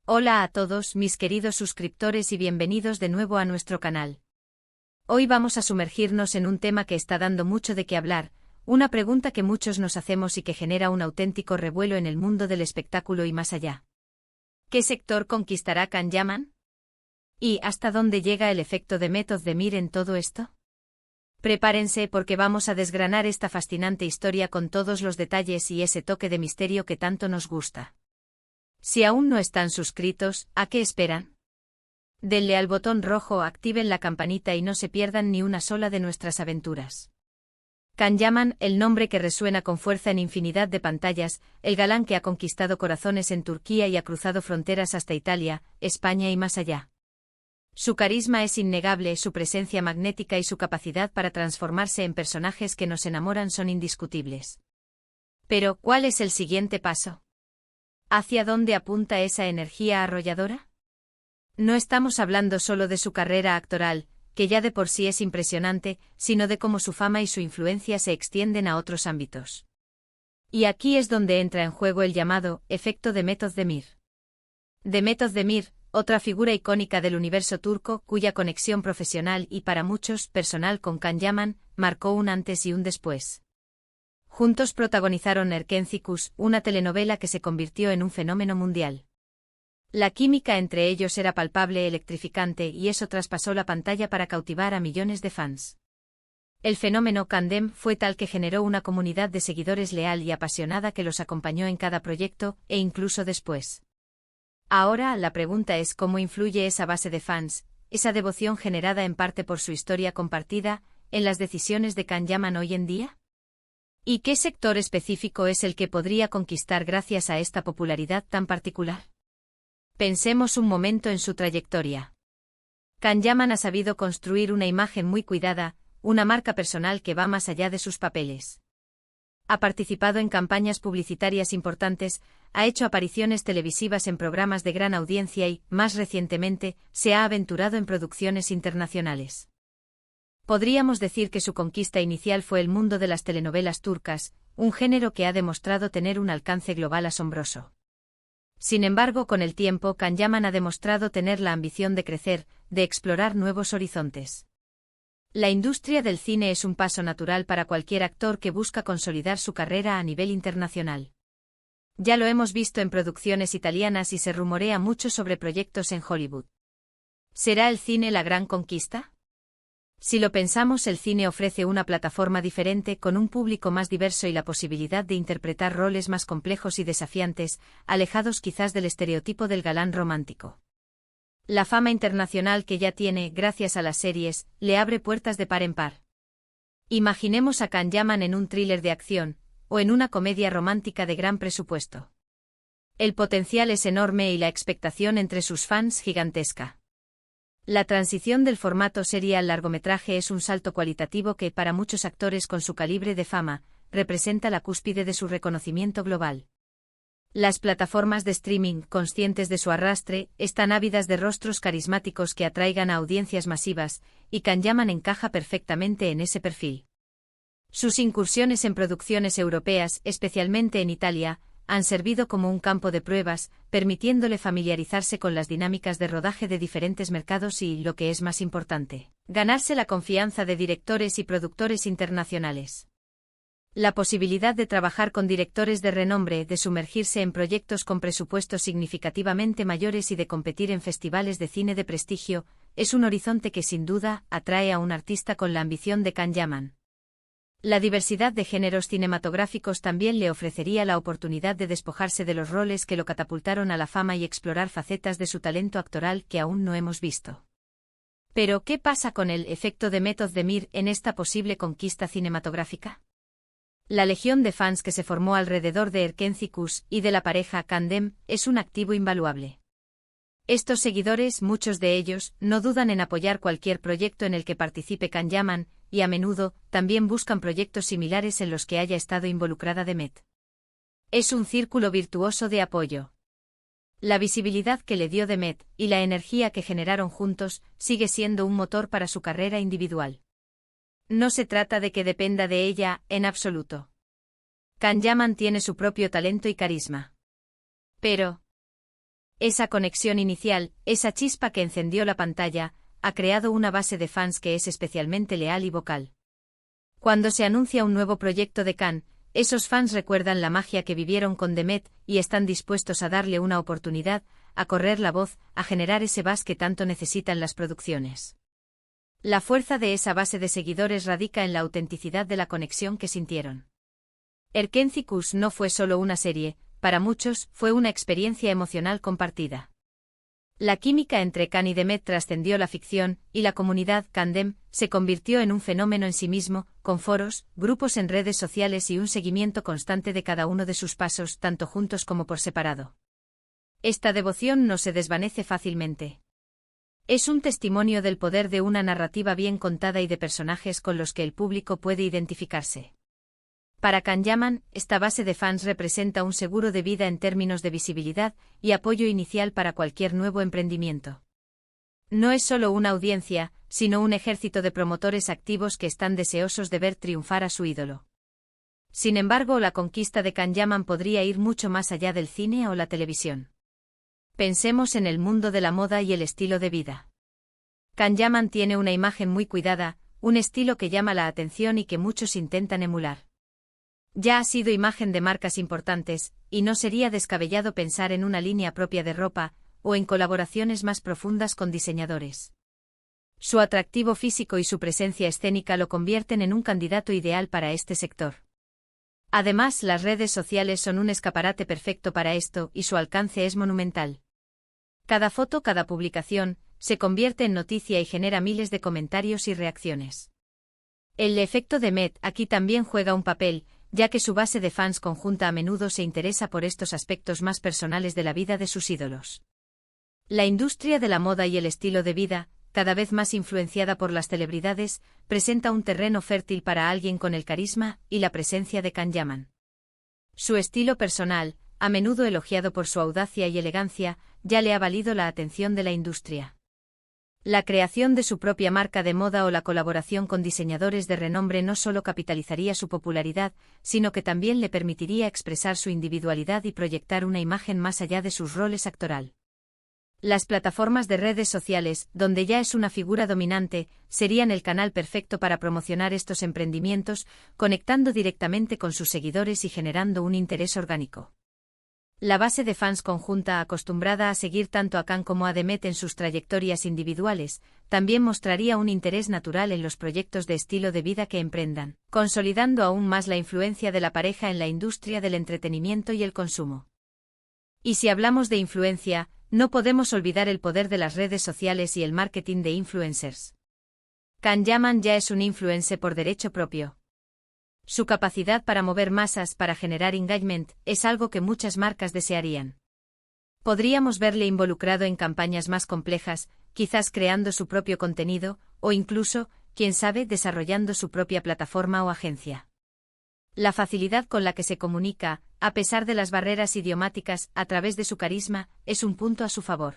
Hola a todos mis queridos suscriptores y bienvenidos de nuevo a nuestro canal. Hoy vamos a sumergirnos en un tema que está dando mucho de qué hablar, una pregunta que muchos nos hacemos y que genera un auténtico revuelo en el mundo del espectáculo y más allá. ¿Qué sector conquistará Can Yaman? ¿Y hasta dónde llega el efecto de Method de Mir en todo esto? Prepárense porque vamos a desgranar esta fascinante historia con todos los detalles y ese toque de misterio que tanto nos gusta. Si aún no están suscritos, ¿a qué esperan? Denle al botón rojo, activen la campanita y no se pierdan ni una sola de nuestras aventuras. Can Yaman, el nombre que resuena con fuerza en infinidad de pantallas, el galán que ha conquistado corazones en Turquía y ha cruzado fronteras hasta Italia, España y más allá. Su carisma es innegable, su presencia magnética y su capacidad para transformarse en personajes que nos enamoran son indiscutibles. Pero, ¿cuál es el siguiente paso? ¿Hacia dónde apunta esa energía arrolladora? No estamos hablando solo de su carrera actoral, que ya de por sí es impresionante, sino de cómo su fama y su influencia se extienden a otros ámbitos. Y aquí es donde entra en juego el llamado efecto de Method de Mir. De Method de Mir, otra figura icónica del universo turco cuya conexión profesional y para muchos personal con Can Yaman marcó un antes y un después. Juntos protagonizaron Erkenci-Kuş, una telenovela que se convirtió en un fenómeno mundial. La química entre ellos era palpable, electrificante y eso traspasó la pantalla para cautivar a millones de fans. El fenómeno Candem fue tal que generó una comunidad de seguidores leal y apasionada que los acompañó en cada proyecto e incluso después. Ahora la pregunta es cómo influye esa base de fans, esa devoción generada en parte por su historia compartida, en las decisiones de Can Yaman hoy en día. ¿Y qué sector específico es el que podría conquistar gracias a esta popularidad tan particular? Pensemos un momento en su trayectoria. Can Yaman ha sabido construir una imagen muy cuidada, una marca personal que va más allá de sus papeles. Ha participado en campañas publicitarias importantes, ha hecho apariciones televisivas en programas de gran audiencia y, más recientemente, se ha aventurado en producciones internacionales. Podríamos decir que su conquista inicial fue el mundo de las telenovelas turcas, un género que ha demostrado tener un alcance global asombroso. Sin embargo, con el tiempo, Can Yaman ha demostrado tener la ambición de crecer, de explorar nuevos horizontes. La industria del cine es un paso natural para cualquier actor que busca consolidar su carrera a nivel internacional. Ya lo hemos visto en producciones italianas y se rumorea mucho sobre proyectos en Hollywood. ¿Será el cine la gran conquista? Si lo pensamos, el cine ofrece una plataforma diferente con un público más diverso y la posibilidad de interpretar roles más complejos y desafiantes, alejados quizás del estereotipo del galán romántico. La fama internacional que ya tiene, gracias a las series, le abre puertas de par en par. Imaginemos a Can Yaman en un thriller de acción, o en una comedia romántica de gran presupuesto. El potencial es enorme y la expectación entre sus fans gigantesca. La transición del formato serie al largometraje es un salto cualitativo que, para muchos actores con su calibre de fama, representa la cúspide de su reconocimiento global. Las plataformas de streaming, conscientes de su arrastre, están ávidas de rostros carismáticos que atraigan a audiencias masivas, y Can Yaman encaja perfectamente en ese perfil. Sus incursiones en producciones europeas, especialmente en Italia, han servido como un campo de pruebas, permitiéndole familiarizarse con las dinámicas de rodaje de diferentes mercados y, lo que es más importante, ganarse la confianza de directores y productores internacionales. La posibilidad de trabajar con directores de renombre, de sumergirse en proyectos con presupuestos significativamente mayores y de competir en festivales de cine de prestigio, es un horizonte que sin duda atrae a un artista con la ambición de Can Yaman. La diversidad de géneros cinematográficos también le ofrecería la oportunidad de despojarse de los roles que lo catapultaron a la fama y explorar facetas de su talento actoral que aún no hemos visto. Pero, ¿qué pasa con el efecto de Method de Mir en esta posible conquista cinematográfica? La legión de fans que se formó alrededor de Erkenci-Kuş y de la pareja Candem es un activo invaluable. Estos seguidores, muchos de ellos, no dudan en apoyar cualquier proyecto en el que participe Can Yaman, y a menudo, también buscan proyectos similares en los que haya estado involucrada Demet. Es un círculo virtuoso de apoyo. La visibilidad que le dio Demet, y la energía que generaron juntos, sigue siendo un motor para su carrera individual. No se trata de que dependa de ella, en absoluto. Can Yaman tiene su propio talento y carisma. Pero Esa conexión inicial, esa chispa que encendió la pantalla, ha creado una base de fans que es especialmente leal y vocal. Cuando se anuncia un nuevo proyecto de Can, esos fans recuerdan la magia que vivieron con The Met y están dispuestos a darle una oportunidad, a correr la voz, a generar ese buzz que tanto necesitan las producciones. La fuerza de esa base de seguidores radica en la autenticidad de la conexión que sintieron. Erkencicus no fue solo una serie, para muchos fue una experiencia emocional compartida. La química entre Can y The Met trascendió la ficción, y la comunidad Candem se convirtió en un fenómeno en sí mismo, con foros, grupos en redes sociales y un seguimiento constante de cada uno de sus pasos, tanto juntos como por separado. Esta devoción no se desvanece fácilmente. Es un testimonio del poder de una narrativa bien contada y de personajes con los que el público puede identificarse. Para Can Yaman, esta base de fans representa un seguro de vida en términos de visibilidad y apoyo inicial para cualquier nuevo emprendimiento. No es solo una audiencia, sino un ejército de promotores activos que están deseosos de ver triunfar a su ídolo. Sin embargo, la conquista de Can Yaman podría ir mucho más allá del cine o la televisión. Pensemos en el mundo de la moda y el estilo de vida. Can Yaman tiene una imagen muy cuidada, un estilo que llama la atención y que muchos intentan emular. Ya ha sido imagen de marcas importantes, y no sería descabellado pensar en una línea propia de ropa, o en colaboraciones más profundas con diseñadores. Su atractivo físico y su presencia escénica lo convierten en un candidato ideal para este sector. Además, las redes sociales son un escaparate perfecto para esto, y su alcance es monumental. Cada foto, cada publicación, se convierte en noticia y genera miles de comentarios y reacciones. El efecto de Met aquí también juega un papel, ya que su base de fans conjunta a menudo se interesa por estos aspectos más personales de la vida de sus ídolos. La industria de la moda y el estilo de vida, cada vez más influenciada por las celebridades, presenta un terreno fértil para alguien con el carisma y la presencia de Can Yaman. Su estilo personal, a menudo elogiado por su audacia y elegancia, ya le ha valido la atención de la industria. La creación de su propia marca de moda o la colaboración con diseñadores de renombre no solo capitalizaría su popularidad, sino que también le permitiría expresar su individualidad y proyectar una imagen más allá de sus roles actoral. Las plataformas de redes sociales, donde ya es una figura dominante, serían el canal perfecto para promocionar estos emprendimientos, conectando directamente con sus seguidores y generando un interés orgánico. La base de fans conjunta, acostumbrada a seguir tanto a Can como a The Met en sus trayectorias individuales, también mostraría un interés natural en los proyectos de estilo de vida que emprendan, consolidando aún más la influencia de la pareja en la industria del entretenimiento y el consumo. Y si hablamos de influencia, no podemos olvidar el poder de las redes sociales y el marketing de influencers. Can Yaman ya es un influencer por derecho propio. Su capacidad para mover masas, para generar engagement, es algo que muchas marcas desearían. Podríamos verle involucrado en campañas más complejas, quizás creando su propio contenido, o incluso, quién sabe, desarrollando su propia plataforma o agencia. La facilidad con la que se comunica, a pesar de las barreras idiomáticas, a través de su carisma, es un punto a su favor.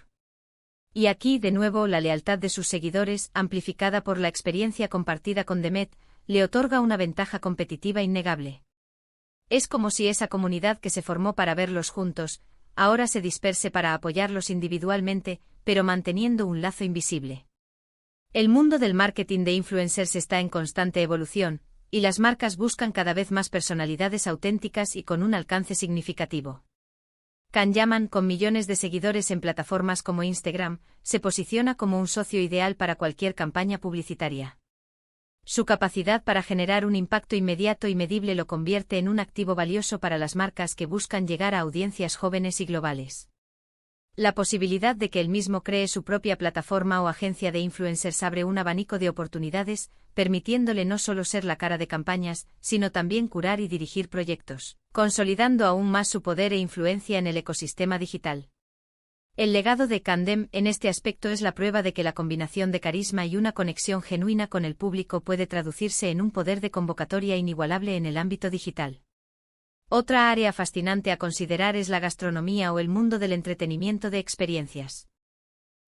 Y aquí, de nuevo, la lealtad de sus seguidores, amplificada por la experiencia compartida con The Met, le otorga una ventaja competitiva innegable. Es como si esa comunidad que se formó para verlos juntos, ahora se disperse para apoyarlos individualmente, pero manteniendo un lazo invisible. El mundo del marketing de influencers está en constante evolución, y las marcas buscan cada vez más personalidades auténticas y con un alcance significativo. Can Yaman, con millones de seguidores en plataformas como Instagram, se posiciona como un socio ideal para cualquier campaña publicitaria. Su capacidad para generar un impacto inmediato y medible lo convierte en un activo valioso para las marcas que buscan llegar a audiencias jóvenes y globales. La posibilidad de que él mismo cree su propia plataforma o agencia de influencers abre un abanico de oportunidades, permitiéndole no solo ser la cara de campañas, sino también curar y dirigir proyectos, consolidando aún más su poder e influencia en el ecosistema digital. El legado de Candem en este aspecto es la prueba de que la combinación de carisma y una conexión genuina con el público puede traducirse en un poder de convocatoria inigualable en el ámbito digital. Otra área fascinante a considerar es la gastronomía o el mundo del entretenimiento de experiencias.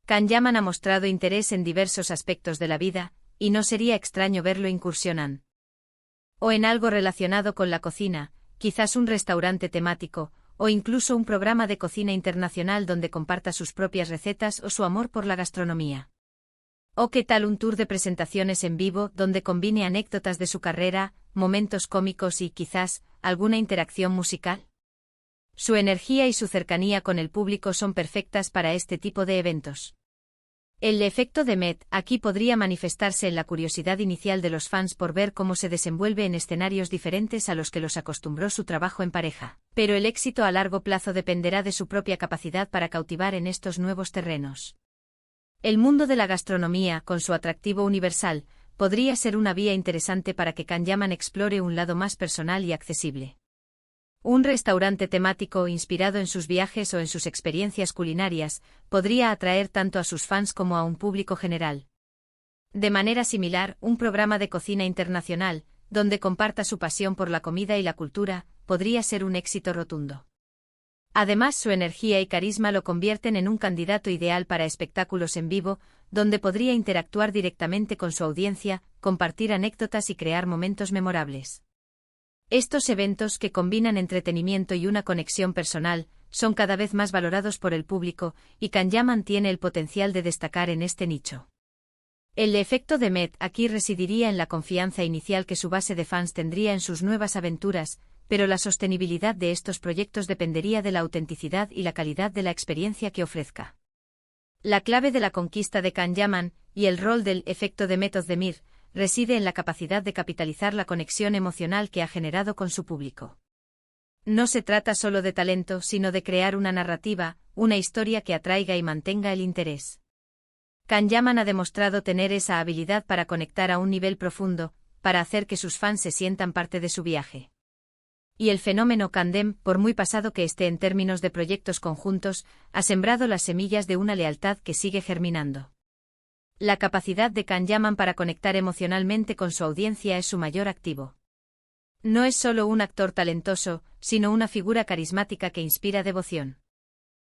Can Yaman ha mostrado interés en diversos aspectos de la vida, y no sería extraño verlo incursionan. O en algo relacionado con la cocina, quizás un restaurante temático, o incluso un programa de cocina internacional donde comparta sus propias recetas o su amor por la gastronomía. ¿O qué tal un tour de presentaciones en vivo donde combine anécdotas de su carrera, momentos cómicos y, quizás, alguna interacción musical? Su energía y su cercanía con el público son perfectas para este tipo de eventos. El efecto de Met aquí podría manifestarse en la curiosidad inicial de los fans por ver cómo se desenvuelve en escenarios diferentes a los que los acostumbró su trabajo en pareja, pero el éxito a largo plazo dependerá de su propia capacidad para cautivar en estos nuevos terrenos. El mundo de la gastronomía, con su atractivo universal, podría ser una vía interesante para que Can Yaman explore un lado más personal y accesible. Un restaurante temático inspirado en sus viajes o en sus experiencias culinarias podría atraer tanto a sus fans como a un público general. De manera similar, un programa de cocina internacional, donde comparta su pasión por la comida y la cultura, podría ser un éxito rotundo. Además, su energía y carisma lo convierten en un candidato ideal para espectáculos en vivo, donde podría interactuar directamente con su audiencia, compartir anécdotas y crear momentos memorables. Estos eventos, que combinan entretenimiento y una conexión personal, son cada vez más valorados por el público, y Can Yaman tiene el potencial de destacar en este nicho. El efecto de Met aquí residiría en la confianza inicial que su base de fans tendría en sus nuevas aventuras, pero la sostenibilidad de estos proyectos dependería de la autenticidad y la calidad de la experiencia que ofrezca. La clave de la conquista de Can Yaman, y el rol del efecto de Met Özdemir, reside en la capacidad de capitalizar la conexión emocional que ha generado con su público. No se trata solo de talento, sino de crear una narrativa, una historia que atraiga y mantenga el interés. Can Yaman ha demostrado tener esa habilidad para conectar a un nivel profundo, para hacer que sus fans se sientan parte de su viaje. Y el fenómeno Candem, por muy pasado que esté en términos de proyectos conjuntos, ha sembrado las semillas de una lealtad que sigue germinando. La capacidad de Can Yaman para conectar emocionalmente con su audiencia es su mayor activo. No es solo un actor talentoso, sino una figura carismática que inspira devoción.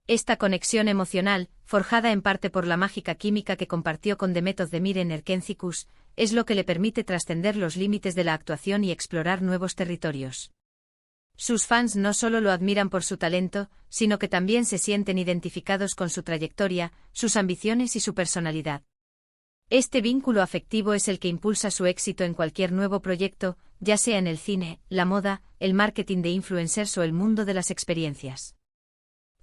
Esta conexión emocional, forjada en parte por la mágica química que compartió con Demet Özdemir en Erkenzicus, es lo que le permite trascender los límites de la actuación y explorar nuevos territorios. Sus fans no solo lo admiran por su talento, sino que también se sienten identificados con su trayectoria, sus ambiciones y su personalidad. Este vínculo afectivo es el que impulsa su éxito en cualquier nuevo proyecto, ya sea en el cine, la moda, el marketing de influencers o el mundo de las experiencias.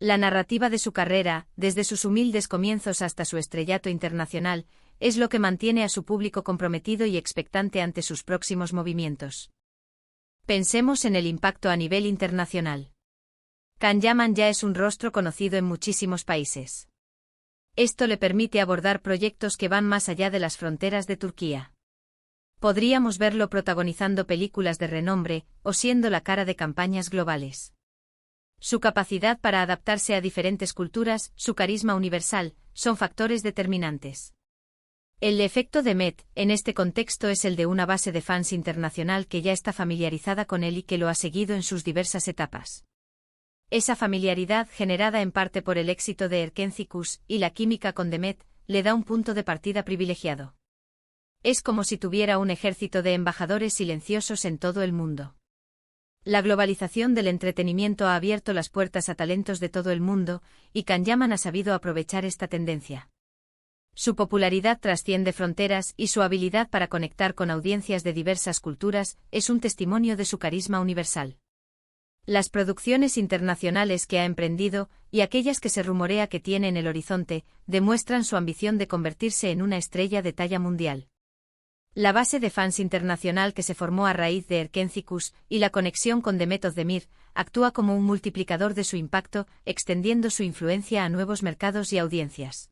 La narrativa de su carrera, desde sus humildes comienzos hasta su estrellato internacional, es lo que mantiene a su público comprometido y expectante ante sus próximos movimientos. Pensemos en el impacto a nivel internacional. Can Yaman ya es un rostro conocido en muchísimos países. Esto le permite abordar proyectos que van más allá de las fronteras de Turquía. Podríamos verlo protagonizando películas de renombre, o siendo la cara de campañas globales. Su capacidad para adaptarse a diferentes culturas, su carisma universal, son factores determinantes. El efecto de Met, en este contexto, es el de una base de fans internacional que ya está familiarizada con él y que lo ha seguido en sus diversas etapas. Esa familiaridad, generada en parte por el éxito de Erkenzicus y la química con Demet, le da un punto de partida privilegiado. Es como si tuviera un ejército de embajadores silenciosos en todo el mundo. La globalización del entretenimiento ha abierto las puertas a talentos de todo el mundo, y Can Yaman ha sabido aprovechar esta tendencia. Su popularidad trasciende fronteras y su habilidad para conectar con audiencias de diversas culturas es un testimonio de su carisma universal. Las producciones internacionales que ha emprendido, y aquellas que se rumorea que tiene en el horizonte, demuestran su ambición de convertirse en una estrella de talla mundial. La base de fans internacional que se formó a raíz de Erkenzicus y la conexión con Demet Özdemir actúa como un multiplicador de su impacto, extendiendo su influencia a nuevos mercados y audiencias.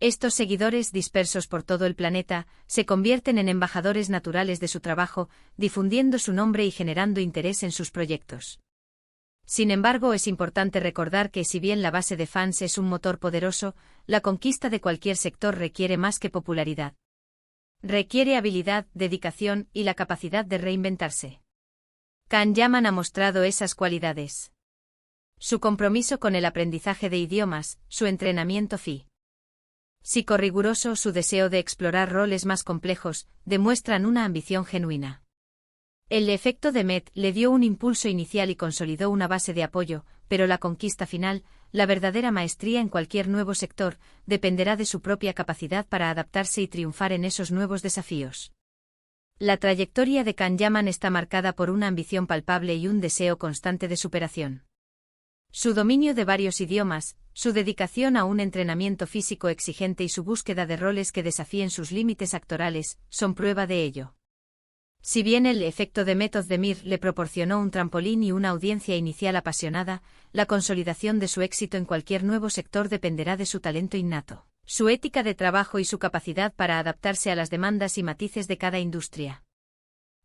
Estos seguidores, dispersos por todo el planeta, se convierten en embajadores naturales de su trabajo, difundiendo su nombre y generando interés en sus proyectos. Sin embargo, es importante recordar que si bien la base de fans es un motor poderoso, la conquista de cualquier sector requiere más que popularidad. Requiere habilidad, dedicación y la capacidad de reinventarse. Can Yaman ha mostrado esas cualidades. Su compromiso con el aprendizaje de idiomas, su entrenamiento psicorriguroso, su deseo de explorar roles más complejos, demuestran una ambición genuina. El efecto de Met le dio un impulso inicial y consolidó una base de apoyo, pero la conquista final, la verdadera maestría en cualquier nuevo sector, dependerá de su propia capacidad para adaptarse y triunfar en esos nuevos desafíos. La trayectoria de Can Yaman está marcada por una ambición palpable y un deseo constante de superación. Su dominio de varios idiomas, su dedicación a un entrenamiento físico exigente y su búsqueda de roles que desafíen sus límites actorales, son prueba de ello. Si bien el efecto de Method de Mir le proporcionó un trampolín y una audiencia inicial apasionada, la consolidación de su éxito en cualquier nuevo sector dependerá de su talento innato, su ética de trabajo y su capacidad para adaptarse a las demandas y matices de cada industria.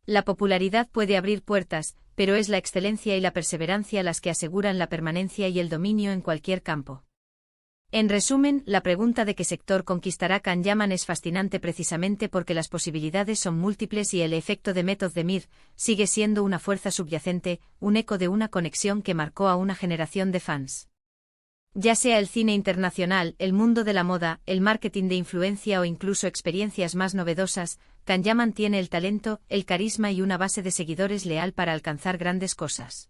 La popularidad puede abrir puertas, pero es la excelencia y la perseverancia las que aseguran la permanencia y el dominio en cualquier campo. En resumen, la pregunta de qué sector conquistará Can Yaman es fascinante precisamente porque las posibilidades son múltiples y el efecto de Method de Mir sigue siendo una fuerza subyacente, un eco de una conexión que marcó a una generación de fans. Ya sea el cine internacional, el mundo de la moda, el marketing de influencia o incluso experiencias más novedosas, Can Yaman tiene el talento, el carisma y una base de seguidores leal para alcanzar grandes cosas.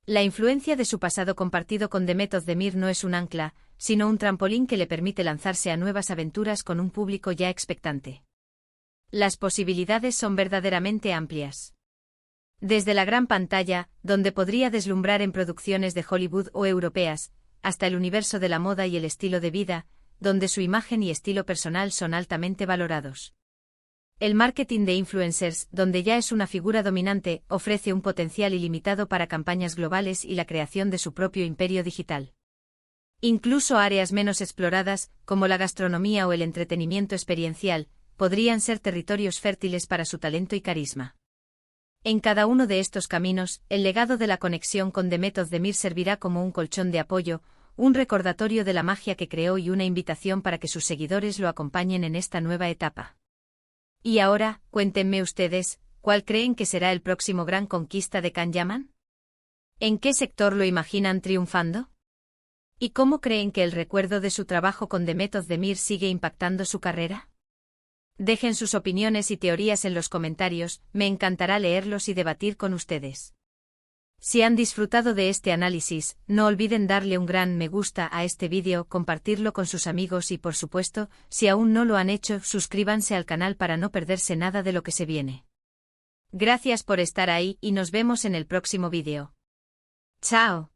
La influencia de su pasado compartido con The Method de Mir no es un ancla, sino un trampolín que le permite lanzarse a nuevas aventuras con un público ya expectante. Las posibilidades son verdaderamente amplias. Desde la gran pantalla, donde podría deslumbrar en producciones de Hollywood o europeas, hasta el universo de la moda y el estilo de vida, donde su imagen y estilo personal son altamente valorados. El marketing de influencers, donde ya es una figura dominante, ofrece un potencial ilimitado para campañas globales y la creación de su propio imperio digital. Incluso áreas menos exploradas, como la gastronomía o el entretenimiento experiencial, podrían ser territorios fértiles para su talento y carisma. En cada uno de estos caminos, el legado de la conexión con The Method de Mir servirá como un colchón de apoyo, un recordatorio de la magia que creó y una invitación para que sus seguidores lo acompañen en esta nueva etapa. Y ahora, cuéntenme ustedes, ¿cuál creen que será el próximo gran conquista de Can Yaman? ¿En qué sector lo imaginan triunfando? ¿Y cómo creen que el recuerdo de su trabajo con The Method de Mir sigue impactando su carrera? Dejen sus opiniones y teorías en los comentarios, me encantará leerlos y debatir con ustedes. Si han disfrutado de este análisis, no olviden darle un gran me gusta a este vídeo, compartirlo con sus amigos y por supuesto, si aún no lo han hecho, suscríbanse al canal para no perderse nada de lo que se viene. Gracias por estar ahí y nos vemos en el próximo vídeo. ¡Chao!